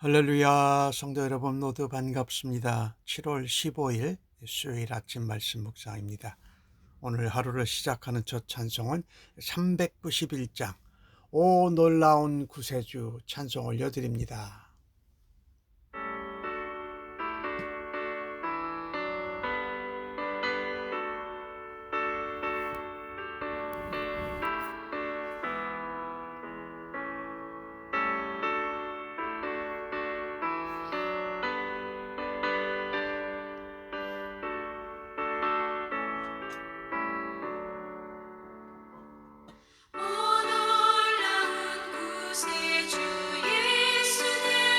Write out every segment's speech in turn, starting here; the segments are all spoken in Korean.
할렐루야, 성도 여러분 모두 반갑습니다. 7월 15일 수요일 아침 말씀 묵상입니다. 오늘 하루를 시작하는 첫 찬송은 391장 오 놀라운 구세주 찬송 올려드립니다. 오 놀라운 구세주 예수는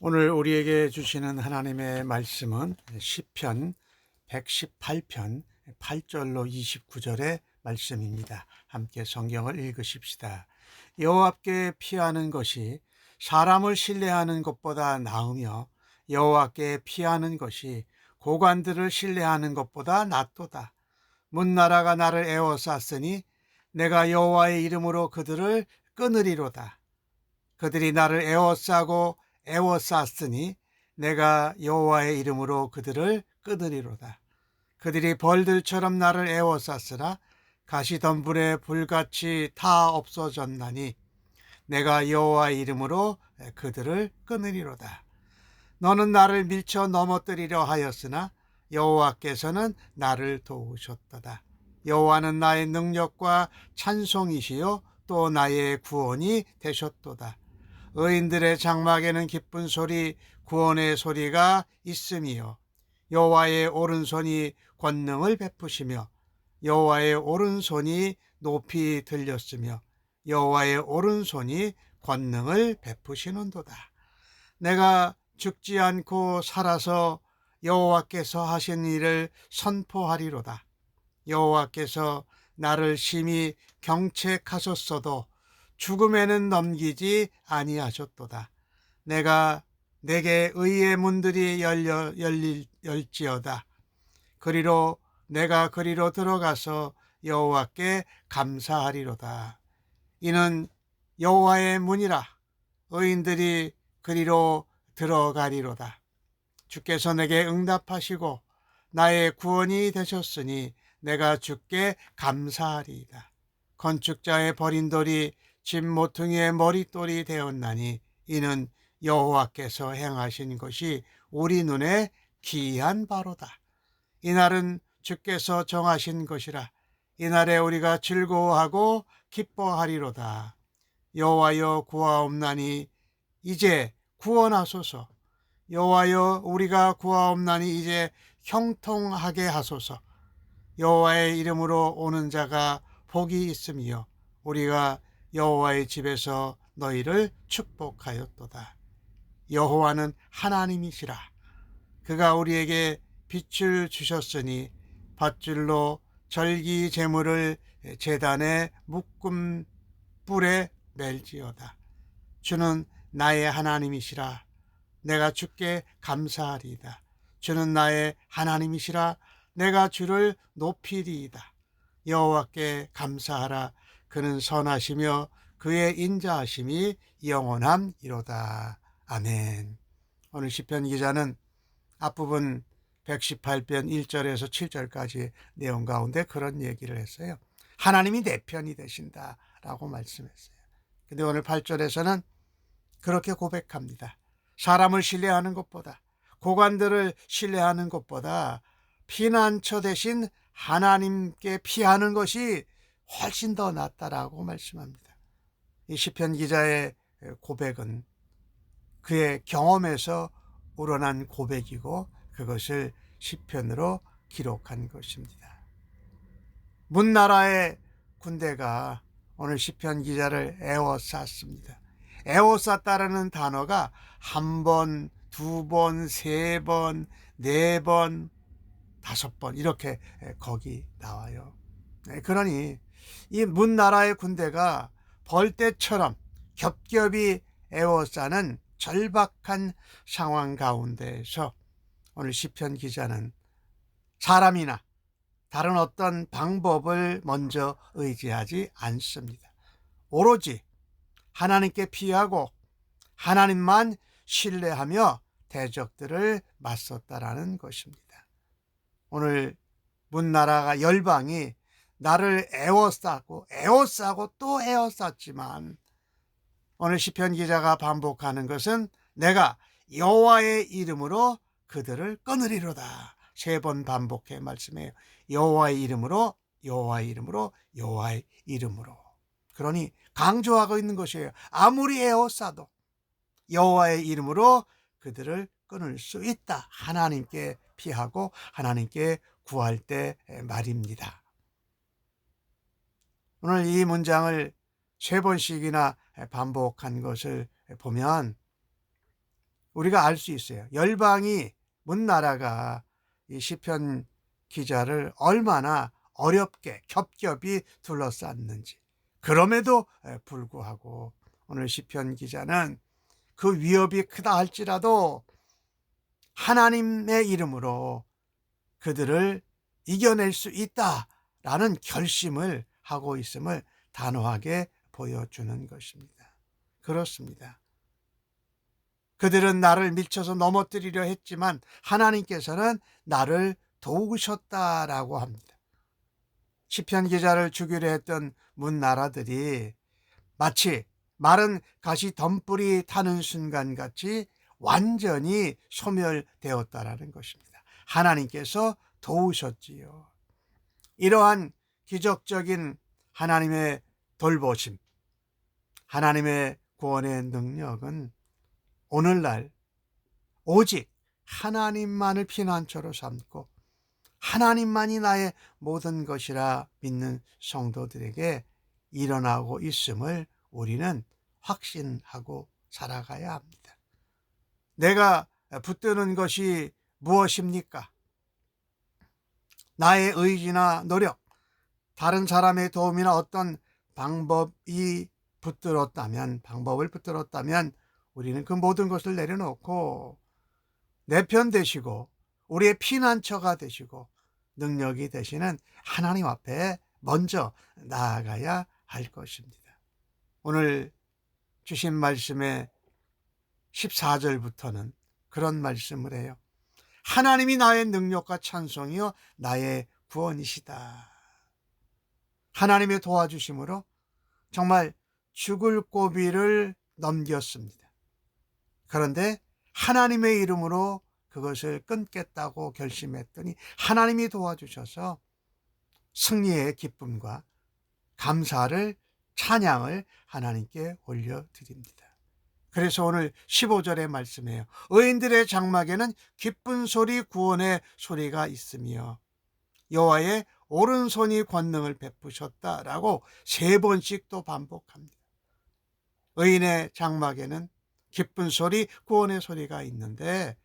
오늘 우리에게 주시는 하나님의 말씀은 시편 118편 8절로 29절의 말씀입니다. 함께 성경을 읽으십시다. 여호와께 피하는 것이 사람을 신뢰하는 것보다 나으며 여호와께 피하는 것이 고관들을 신뢰하는 것보다 낫도다. 문나라가 나를 에워쌌으니 내가 여호와의 이름으로 그들을 끊으리로다. 그들이 나를 에워쌌으니 내가 여호와의 이름으로 그들을 끊으리로다. 그들이 벌들처럼 나를 에워쌌으나 가시덤불에 불같이 다 없어졌나니 내가 여호와의 이름으로 그들을 끊으리로다. 너는 나를 밀쳐 넘어뜨리려 하였으나 여호와께서는 나를 도우셨도다. 여호와는 나의 능력과 찬송이시요 또 나의 구원이 되셨도다. 의인들의 장막에는 기쁜 소리, 구원의 소리가 있음이요 여호와의 오른손이 권능을 베푸시며 여호와의 오른손이 높이 들렸으며 여호와의 오른손이 권능을 베푸시는도다. 내가 죽지 않고 살아서 여호와께서 하신 일을 선포하리로다. 여호와께서 나를 심히 경책하셨어도 죽음에는 넘기지 아니하셨도다. 내게 의의 문들이 열릴지어다. 내가 그리로 들어가서 여호와께 감사하리로다. 이는 여호와의 문이라. 의인들이 그리로 들어가리로다. 주께서 내게 응답하시고 나의 구원이 되셨으니 내가 주께 감사하리이다. 건축자의 버린 돌이 집 모퉁이의 머릿돌이 되었나니 이는 여호와께서 행하신 것이 우리 눈에 기이한 바로다. 이날은 주께서 정하신 것이라. 이날에 우리가 즐거워하고 기뻐하리로다. 여호와여 구하옵나니 이제 구원하소서. 여호와여 우리가 구하옵나니 이제 형통하게 하소서. 여호와의 이름으로 오는 자가 복이 있으며 우리가 여호와의 집에서 너희를 축복하였도다. 여호와는 하나님이시라. 그가 우리에게 빛을 주셨으니 밧줄로 절기 제물을 제단에 묶음 뿔에 멜지어다. 주는 나의 하나님이시라. 내가 주께 감사하리이다. 주는 나의 하나님이시라. 내가 주를 높이리이다. 여호와께 감사하라. 그는 선하시며 그의 인자하심이 영원함이로다. 아멘. 오늘 시편 기자는 앞부분 118편 1절에서 7절까지 내용 가운데 그런 얘기를 했어요. 하나님이 내 편이 되신다라고 말씀했어요. 근데 오늘 8절에서는 그렇게 고백합니다. 사람을 신뢰하는 것보다, 고관들을 신뢰하는 것보다 피난처 대신 하나님께 피하는 것이 훨씬 더 낫다라고 말씀합니다. 이 시편 기자의 고백은 그의 경험에서 우러난 고백이고 그것을 시편으로 기록한 것입니다. 문나라의 군대가 오늘 시편 기자를 에워쌌습니다. 에워쌌다라는 단어가 한 번, 두 번, 세 번, 네 번, 다섯 번 이렇게 거기 나와요. 그러니 이 문나라의 군대가 벌떼처럼 겹겹이 에워싸는 절박한 상황 가운데에서 오늘 시편 기자는 사람이나 다른 어떤 방법을 먼저 의지하지 않습니다. 오로지 하나님께 피하고 하나님만 신뢰하며 대적들을 맞섰다라는 것입니다. 오늘 문나라가 열방이 나를 에워싸고 또 에워쌌지만 오늘 시편 기자가 반복하는 것은 내가 여호와의 이름으로 그들을 끊으리로다. 3번 반복해 말씀해요. 여호와의 이름으로, 여호와의 이름으로, 여호와의 이름으로. 그러니 강조하고 있는 것이에요. 아무리 에워싸도 여호와의 이름으로 그들을 끊을 수 있다. 하나님께 피하고 하나님께 구할 때 말입니다. 오늘 이 문장을 3번씩이나 반복한 것을 보면 우리가 알 수 있어요. 열방이 문나라가 이 시편 기자를 얼마나 어렵게 겹겹이 둘러쌌는지. 그럼에도 불구하고 오늘 시편 기자는 그 위협이 크다 할지라도 하나님의 이름으로 그들을 이겨낼 수 있다라는 결심을 하고 있음을 단호하게 보여주는 것입니다. 그렇습니다. 그들은 나를 밀쳐서 넘어뜨리려 했지만 하나님께서는 나를 도우셨다라고 합니다. 시편 기자를 죽이려 했던 문나라들이 마치 마른 가시 덤불이 타는 순간같이 완전히 소멸되었다라는 것입니다. 하나님께서 도우셨지요. 이러한 기적적인 하나님의 돌보심, 하나님의 구원의 능력은 오늘날 오직 하나님만을 피난처로 삼고 하나님만이 나의 모든 것이라 믿는 성도들에게 일어나고 있음을 우리는 확신하고 살아가야 합니다. 내가 붙드는 것이 무엇입니까? 나의 의지나 노력, 다른 사람의 도움이나 어떤 방법을 붙들었다면 우리는 그 모든 것을 내려놓고 내 편 되시고 우리의 피난처가 되시고 능력이 되시는 하나님 앞에 먼저 나아가야 할 것입니다. 오늘 주신 말씀의 14절부터는 그런 말씀을 해요. 하나님이 나의 능력과 찬송이요 나의 구원이시다. 하나님의 도와주심으로 정말 죽을 고비를 넘겼습니다. 그런데 하나님의 이름으로 그것을 끊겠다고 결심했더니 하나님이 도와주셔서 승리의 기쁨과 감사를 찬양을 하나님께 올려드립니다. 그래서 오늘 15절의 말씀이에요. 의인들의 장막에는 기쁜 소리 구원의 소리가 있으며 여호와의 오른손이 권능을 베푸셨다라고 3번씩 또 반복합니다. 의인의 장막에는 기쁜 소리 구원의 소리가 있는데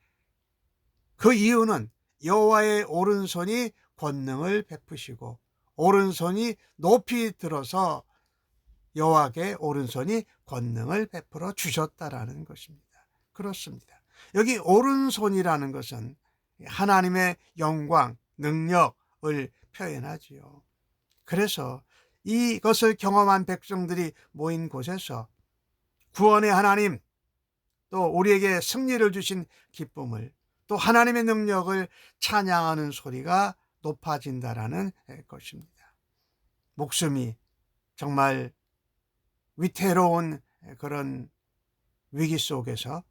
그 이유는 여호와의 오른손이 권능을 베푸시고 오른손이 높이 들어서 여호와의 오른손이 권능을 베풀어 주셨다라는 것입니다. 그렇습니다. 여기 오른손이라는 것은 하나님의 영광, 능력을 표현하지요. 그래서 이것을 경험한 백성들이 모인 곳에서 구원의 하나님, 또 우리에게 승리를 주신 기쁨을, 또 하나님의 능력을 찬양하는 소리가 높아진다라는 것입니다. 목숨이 정말 위태로운 그런 위기 속에서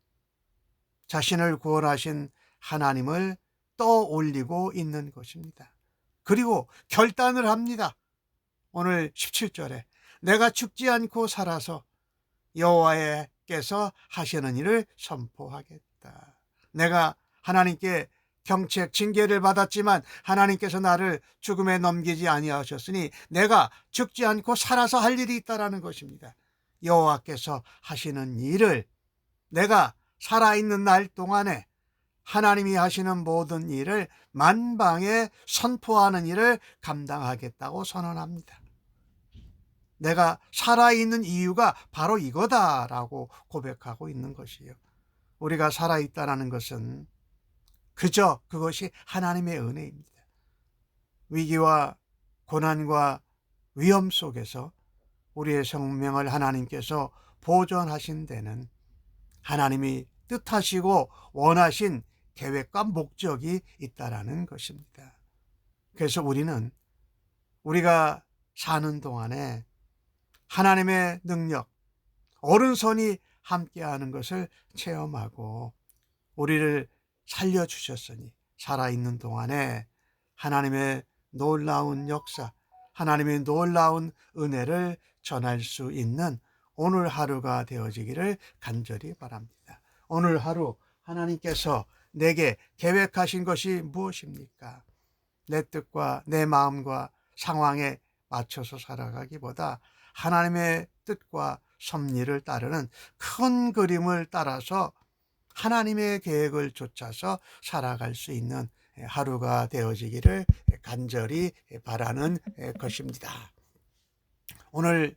자신을 구원하신 하나님을 떠올리고 있는 것입니다. 그리고 결단을 합니다. 오늘 17절에 내가 죽지 않고 살아서 여호와께서 하시는 일을 선포하겠다. 내가 하나님께 경책 징계를 받았지만 하나님께서 나를 죽음에 넘기지 아니하셨으니 내가 죽지 않고 살아서 할 일이 있다라는 것입니다. 여호와께서 하시는 일을 내가 살아있는 날 동안에 하나님이 하시는 모든 일을 만방에 선포하는 일을 감당하겠다고 선언합니다. 내가 살아있는 이유가 바로 이거다라고 고백하고 있는 것이에요. 우리가 살아있다는 것은 그저 그것이 하나님의 은혜입니다. 위기와 고난과 위험 속에서 우리의 생명을 하나님께서 보존하신 데는 하나님이 뜻하시고 원하신 계획과 목적이 있다라는 것입니다. 그래서 우리는 우리가 사는 동안에 하나님의 능력, 오른손이 함께하는 것을 체험하고 우리를 살려주셨으니 살아있는 동안에 하나님의 놀라운 역사, 하나님의 놀라운 은혜를 전할 수 있는 오늘 하루가 되어지기를 간절히 바랍니다. 오늘 하루 하나님께서 내게 계획하신 것이 무엇입니까? 내 뜻과 내 마음과 상황에 맞춰서 살아가기보다 하나님의 뜻과 섭리를 따르는 큰 그림을 따라서 하나님의 계획을 쫓아서 살아갈 수 있는 하루가 되어지기를 간절히 바라는 것입니다. 오늘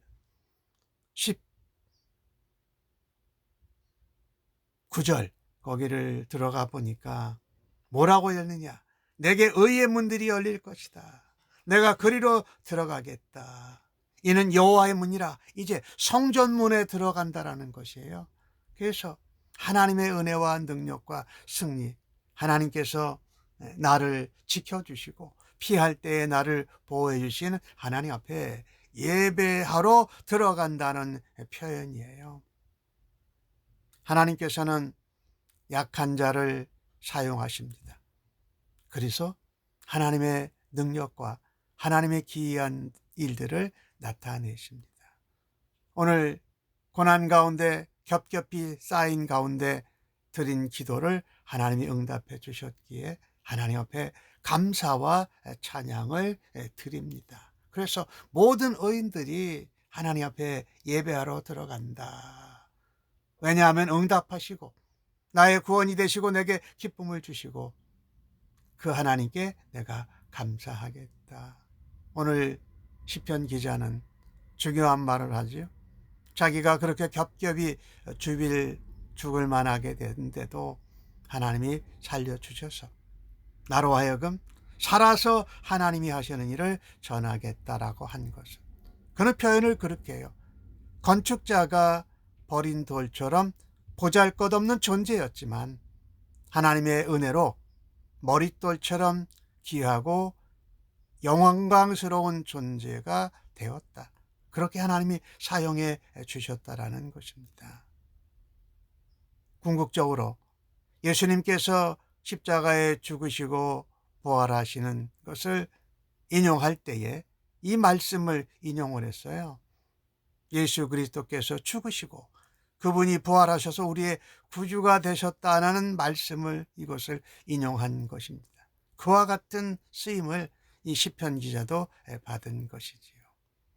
19절 거기를 들어가 보니까 뭐라고 했느냐? 내게 의의 문들이 열릴 것이다. 내가 그리로 들어가겠다. 이는 여호와의 문이라. 이제 성전문에 들어간다라는 것이에요. 그래서 하나님의 은혜와 능력과 승리, 하나님께서 나를 지켜주시고 피할 때에 나를 보호해 주시는 하나님 앞에 예배하러 들어간다는 표현이에요. 하나님께서는 약한 자를 사용하십니다. 그래서 하나님의 능력과 하나님의 기이한 일들을 나타내십니다. 오늘 고난 가운데 겹겹이 쌓인 가운데 드린 기도를 하나님이 응답해 주셨기에 하나님 앞에 감사와 찬양을 드립니다. 그래서 모든 의인들이 하나님 앞에 예배하러 들어간다. 왜냐하면 응답하시고 나의 구원이 되시고 내게 기쁨을 주시고 그 하나님께 내가 감사하겠다. 오늘 시편 기자는 중요한 말을 하죠. 자기가 그렇게 겹겹이 죽을 만하게 됐는데도 하나님이 살려주셔서 나로 하여금 살아서 하나님이 하시는 일을 전하겠다라고 한 것은, 그는 표현을 그렇게 해요. 건축자가 버린 돌처럼 보잘것없는 존재였지만 하나님의 은혜로 머릿돌처럼 귀하고 영광스러운 존재가 되었다. 그렇게 하나님이 사용해 주셨다라는 것입니다. 궁극적으로 예수님께서 십자가에 죽으시고 부활하시는 것을 인용할 때에 이 말씀을 인용을 했어요. 예수 그리스도께서 죽으시고 그분이 부활하셔서 우리의 구주가 되셨다는 말씀을, 이것을 인용한 것입니다. 그와 같은 쓰임을 이 시편 기자도 받은 것이지요.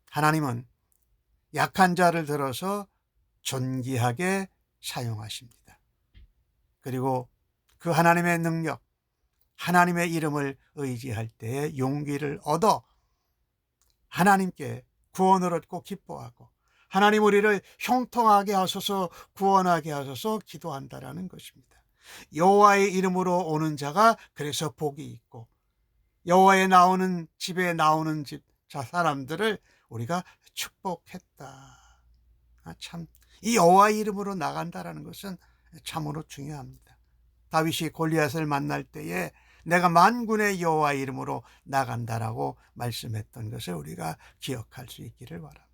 하나님은 약한 자를 들어서 존귀하게 사용하십니다. 그리고 그 하나님의 능력, 하나님의 이름을 의지할 때에 용기를 얻어 하나님께 구원을 얻고 기뻐하고 하나님 우리를 형통하게 하소서, 구원하게 하소서 기도한다라는 것입니다. 여호와의 이름으로 오는 자가 그래서 복이 있고 여호와의 나오는 집에 나오는 사람들을 우리가 축복했다. 참, 이 여호와의 이름으로 나간다라는 것은 참으로 중요합니다. 다윗이 골리앗을 만날 때에 내가 만군의 여호와의 이름으로 나간다라고 말씀했던 것을 우리가 기억할 수 있기를 바랍니다.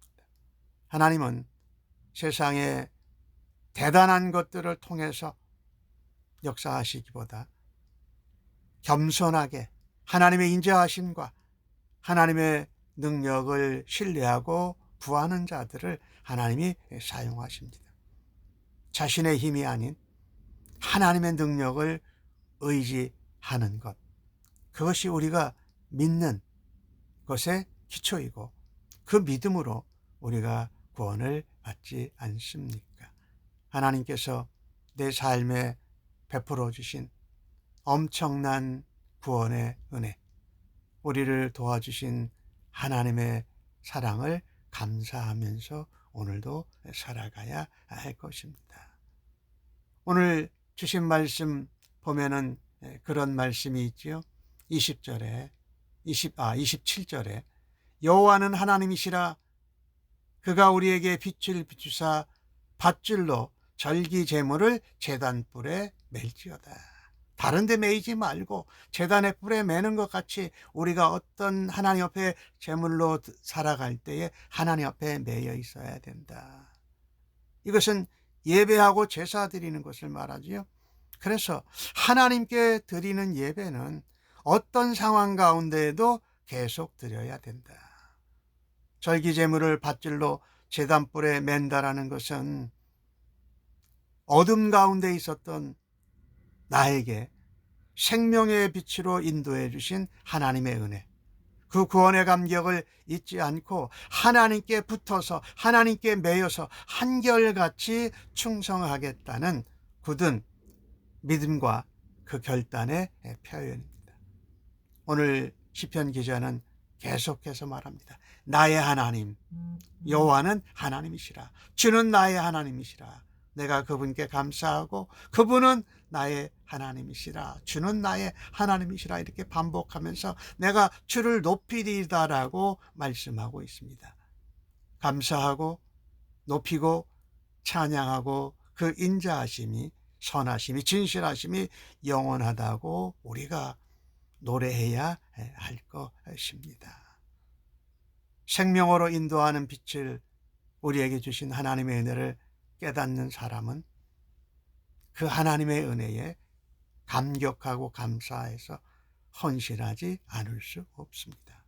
하나님은 세상에 대단한 것들을 통해서 역사하시기보다 겸손하게 하나님의 인자하심과 하나님의 능력을 신뢰하고 구하는 자들을 하나님이 사용하십니다. 자신의 힘이 아닌 하나님의 능력을 의지하는 것, 그것이 우리가 믿는 것의 기초이고 그 믿음으로 우리가 구원을 받지 않습니까? 하나님께서 내 삶에 베풀어 주신 엄청난 구원의 은혜, 우리를 도와주신 하나님의 사랑을 감사하면서 오늘도 살아가야 할 것입니다. 오늘 주신 말씀 보면은 그런 말씀이 있죠. 27절에 여호와는 하나님이시라. 그가 우리에게 빛을 비추사 밧줄로 절기 제물을 제단불에 맬지어다. 다른 데 매이지 말고 제단의 뿔에 매는 것 같이 우리가 어떤 하나님 앞에 제물로 살아갈 때에 하나님 앞에 매여 있어야 된다. 이것은 예배하고 제사 드리는 것을 말하지요. 그래서 하나님께 드리는 예배는 어떤 상황 가운데에도 계속 드려야 된다. 절기제물을 밧줄로 제단불에 맨다라는 것은 어둠 가운데 있었던 나에게 생명의 빛으로 인도해 주신 하나님의 은혜, 그 구원의 감격을 잊지 않고 하나님께 붙어서 하나님께 매여서 한결같이 충성하겠다는 굳은 믿음과 그 결단의 표현입니다. 오늘 시편 기자는 계속해서 말합니다. 나의 하나님 여호와는 하나님이시라. 주는 나의 하나님이시라. 내가 그분께 감사하고 그분은 나의 하나님이시라. 주는 나의 하나님이시라. 이렇게 반복하면서 내가 주를 높이리다라고 말씀하고 있습니다. 감사하고 높이고 찬양하고 그 인자하심이 선하심이 진실하심이 영원하다고 우리가 노래해야 할 것입니다. 생명으로 인도하는 빛을 우리에게 주신 하나님의 은혜를 깨닫는 사람은 그 하나님의 은혜에 감격하고 감사해서 헌신하지 않을 수 없습니다.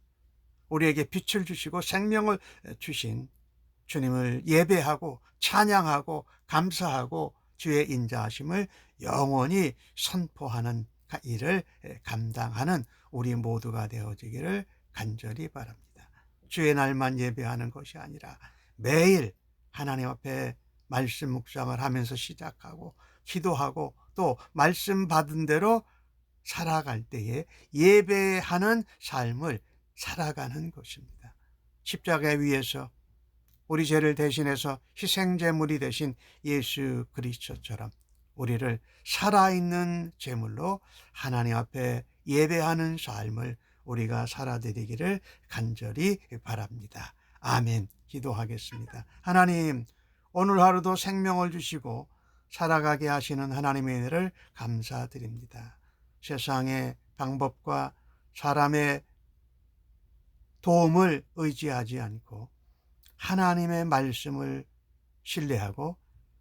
우리에게 빛을 주시고 생명을 주신 주님을 예배하고 찬양하고 감사하고 주의 인자하심을 영원히 선포하는 일을 감당하는 우리 모두가 되어지기를 간절히 바랍니다. 주의 날만 예배하는 것이 아니라 매일 하나님 앞에 말씀 묵상을 하면서 시작하고 기도하고 또 말씀 받은 대로 살아갈 때에 예배하는 삶을 살아가는 것입니다. 십자가 위에서 우리 죄를 대신해서 희생제물이 되신 예수 그리스도처럼 우리를 살아있는 제물로 하나님 앞에 예배하는 삶을 우리가 살아드리기를 간절히 바랍니다. 아멘. 기도하겠습니다. 하나님, 오늘 하루도 생명을 주시고 살아가게 하시는 하나님의 은혜를 감사드립니다. 세상의 방법과 사람의 도움을 의지하지 않고 하나님의 말씀을 신뢰하고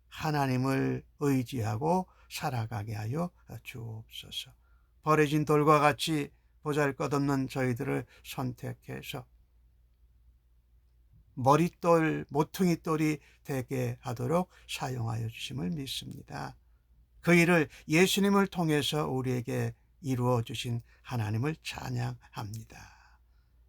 하나님을 의지하고 살아가게 하여 주옵소서. 버려진 돌과 같이 보잘것없는 저희들을 선택해서 머릿돌, 모퉁이돌이 되게 하도록 사용하여 주심을 믿습니다. 그 일을 예수님을 통해서 우리에게 이루어 주신 하나님을 찬양합니다.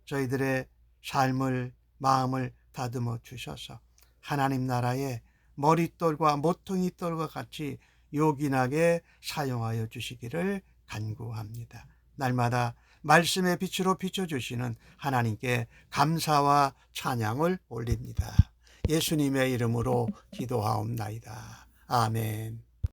저희들의 삶을, 마음을 다듬어 주셔서 하나님 나라의 머릿돌과 모퉁이돌과 같이 요긴하게 사용하여 주시기를 간구합니다. 날마다 말씀의 빛으로 비춰주시는 하나님께 감사와 찬양을 올립니다. 예수님의 이름으로 기도하옵나이다. 아멘.